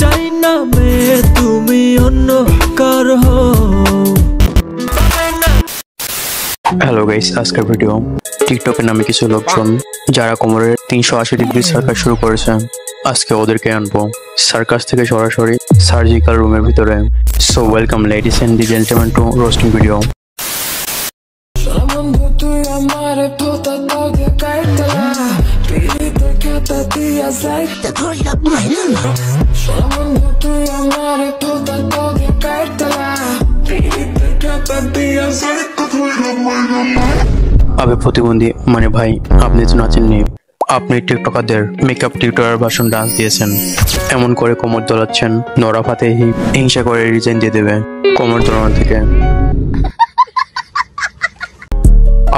চাই না মেয়ে তুমি অন্য কার হও। হ্যালো গাইস, আজকের ভিডিও টিকটকের নামে কিছু লোকজন যারা কোমরের 380 ডিগ্রি সার্কাস শুরু করেছে, আজকে ওদেরকে আনবো সার্কাস থেকে সরাসরি সার্জিক্যাল রুমের ভিতরে। So welcome ladies and gentleman to roasting video. আবে প্রতিবন্ধী মানে ভাই, আপনি তো নাচেননি, আপনি টিকটকারদের মেকআপ টিউটোরিয়াল ভাষণ ডান্স দিয়েছেন। এমন করে কোমর দোলাচ্ছেন, নোরা ফাতেহি হিংসা করে রিজাইন দিয়ে দেবে কোমর দোলানো থেকে।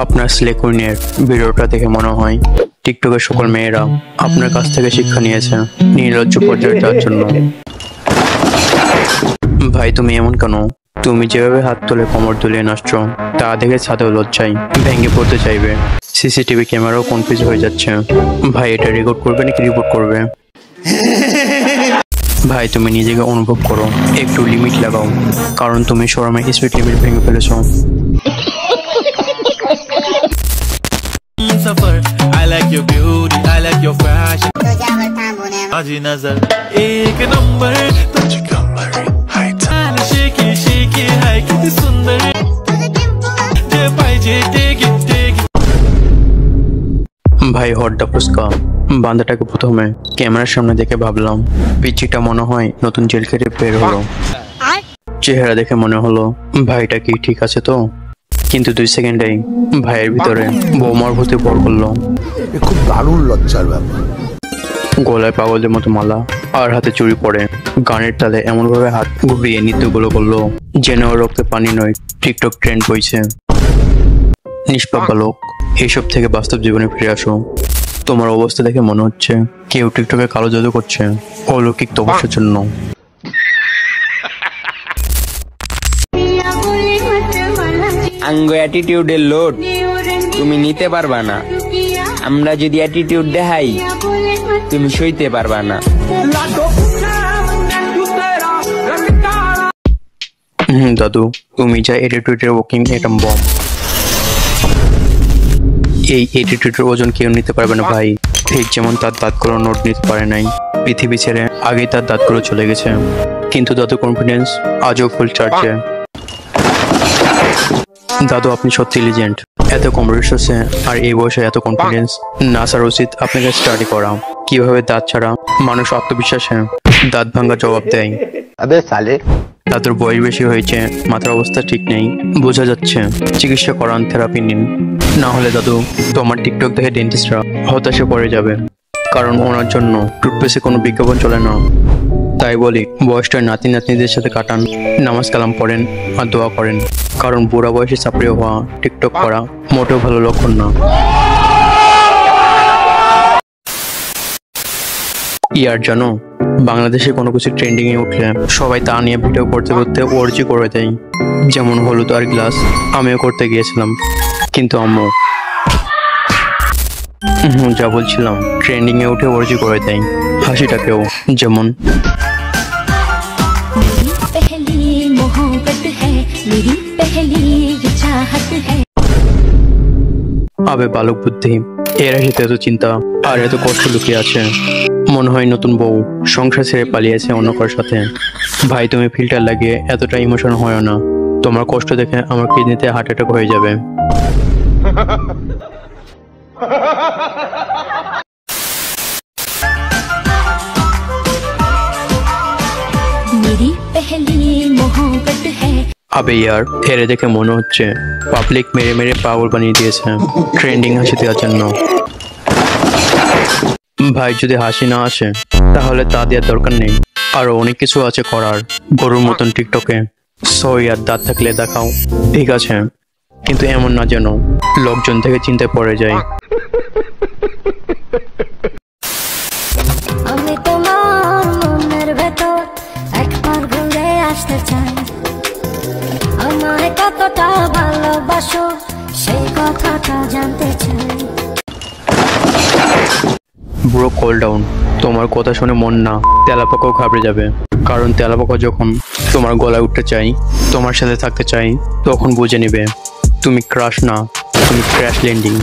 আপনার স্লে কুইনের ভিডিওটা দেখে মনে হয় টিকটকের সকল মেয়েরা আপনার কাছ থেকে শিক্ষা নিয়েছে নির্লজ্জ পর্যায়ে যাওয়ার জন্য। ভাই তুমি এমন কেন? তুমি যেভাবে হাত তুলে কোমর দুলিয়ে নাচছো তা দেখে ছাদেও লজ্জায় ভেঙে পড়তে চাইবে। সিসিটিভি ক্যামেরাও কনফিউজ হয়ে যাচ্ছে। ভাই এটা রেকর্ড করবে নাকি রিপোর্ট করবে? ভাই তুমি নিজেকে অনুভব করো, একটু লিমিট লাগাও, কারণ তুমি শরমে স্পিড লিমিট ভেঙে ফেলেছো। I like your beauty, I like your fashion. Aji nazar, ek number. Tuझे Qamar hai taal, shaky shaky hai kitni sundar. Je pai je take it. ভাই হড্ডা ফুসকা বান্দাটাকে প্রথমে ক্যামেরার সামনে দেখে ভাবলাম পিচিটা মনে হয় নতুন জেল কেটে বের হলো। চেহারা দেখে মনে হলো ভাইটা কি ঠিক আছে তো, কিন্তু 2 সেকেন্ডেই ভাইয়ের ভিতরে বোমার ভূতে ভর করলো। খুব দারুণ লজ্জার ব্যাপার। গলায় পাগলের মতো মালা আর হাতে চুড়ি পরে গানের তালে এমন ভাবে হাত ঘুরিয়ে নৃত্যগুলো করলো যেন ওর রক্তে পানি নয়, টিকটক ট্রেন্ড বইছে। নিষ্পাপ বালক, এইসব থেকে বাস্তব জীবনে ফিরে আসো। তোমার অবস্থা দেখে মনে হচ্ছে কেউ টিকটকে কালো জাদু করছে অলৌকিক তপস্যার জন্য। আঙ্গো অ্যাটিটিউডের লোড তুমি নিতে পারবা না। আমরা যদি অ্যাটিটিউড দেখাই তুমি সইতে পারবা না। দাদু তুমি যা অ্যাটিটিউডের ওয়াকিং অ্যাটম বম। এই অ্যাটিটিউডের ওজন কেউ নিতে পারবে না ভাই। ঠিক যেমন তার দাঁতগুলো নোট নিতে পারে নাই, পৃথিবী ছেড়ে আগেই তার দাঁতগুলো চলে গেছে, কিন্তু দাদু কনফিডেন্স আজও ফুল চার্জে। দাদু আপনি সত্যি লিজেন্ড, এত কম রিসোর্সে আর এই বয়সে এত কনফিডেন্স। নাসার উচিত আপনাকে স্টাডি করা কিভাবে দাঁত ছাড়া মানুষ আত্মবিশ্বাসে দাঁত ভাঙা জবাব দেয়। দাদুর বয়স বেশি হয়েছে, মাথার অবস্থা ঠিক নেই, বোঝা যাচ্ছে। চিকিৎসা করান, থেরাপি নিন, না হলে দাদু তোমার টিকটক দেখে ডেন্টিস্টরা হতাশে পড়ে যাবে, কারণ ওনার জন্য টুথপেস্টে কোনো বিজ্ঞাপন চলে না। তাই বলি বয়সটা নাতি নাতনিদের সাথে কাটান, নামাজ কালাম পড়েন আর দোয়া করেন, কারণ বুড়া বয়সে চাপড়ে হওয়া টিকটক করা মোটেও ভালো লক্ষণ না। ইয়ার জানো, বাংলাদেশে কোনো কিছু ট্রেন্ডিং এ উঠলে সবাই তা নিয়ে ভিডিও করতে করতে ওরজি করে দেয়। যেমন হলুদ আর গ্লাস, আমিও করতে গিয়েছিলাম, কিন্তু আম্মু যা বলছিলাম ট্রেন্ডিং এ উঠে ওরজি করে দেয় হাসিটাকেও। যেমন আবে বালক বুদ্ধি, এর সাথে এত চিন্তা আর এত কষ্ট লুকিয়ে আছে। মনে হয় নতুন বউ সংসার ছেড়ে পালিয়েছে অন্য কারোর সাথে। ভাই তুমি ফিল্টার লাগিয়ে এতটা ইমোশন হয় না, তোমার কষ্ট দেখে আমার কিডনিতে হার্ট অ্যাটাক হয়ে যাবে। আবে ইয়ার, হেরে দেখে মনে হচ্ছে পাবলিক মেরে মেরে পাগল বানিয়ে দিয়েছে ট্রেন্ডিং হাসি দেওয়ার জন্য। ভাই যদি হাসি না আসে তাহলে তা দেওয়ার দরকার নেই, আরো অনেক কিছু আছে করার গরুর মতন টিকটকে। সো ইয়ার, দাঁত থাকলে দেখাও ঠিক আছে, কিন্তু এমন না যেন লোকজন থেকে চিন্তায় পড়ে যায়। আমি তোমার মনের ভেতর একবার ঘুরে আসতে চাই, আমায় কতটা ভালোবাসো সেই কথাটা জানতে চাই। Bro call down. তোমার কথা শুনে মন না তেলাপোকাও ঘাবড়ে যাবে, কারণ তেলাপোকা যখন তোমার গলায় উঠতে চাই, তোমার সাথে থাকতে চাই, তখন বুঝে নেবে তুমি ক্রাশ না, তুমি ক্র্যাশ ল্যান্ডিং।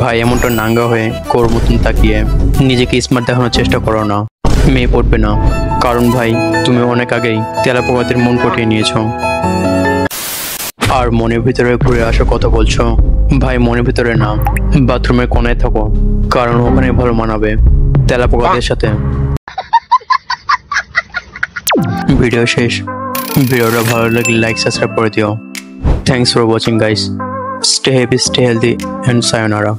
ভাই এমনটা নাঙ্গা হয়ে কোর মতন তাকিয়ে নিজেকে স্মার্ট দেখানোর চেষ্টা করো না, মেয়ে পড়বে না। কারণ ভাই তুমি অনেক আগেই তেলাপোকাদের মন পটিয়ে নিয়েছো। আর মনের ভিতরে ঘুরে আসার কথা বলছো, ভাই মনের ভিতরে না, বাথরুমের কোনায় থাকো, কারণ ওখানে ভালো মানাবে তেলাপোকাদের সাথে। ভিডিও শেষ। ভিডিওটা ভালো লাগলে লাইক সাবস্ক্রাইব করে দিও। Thanks for watching guys. Stay happy, stay healthy and সায়োনারা।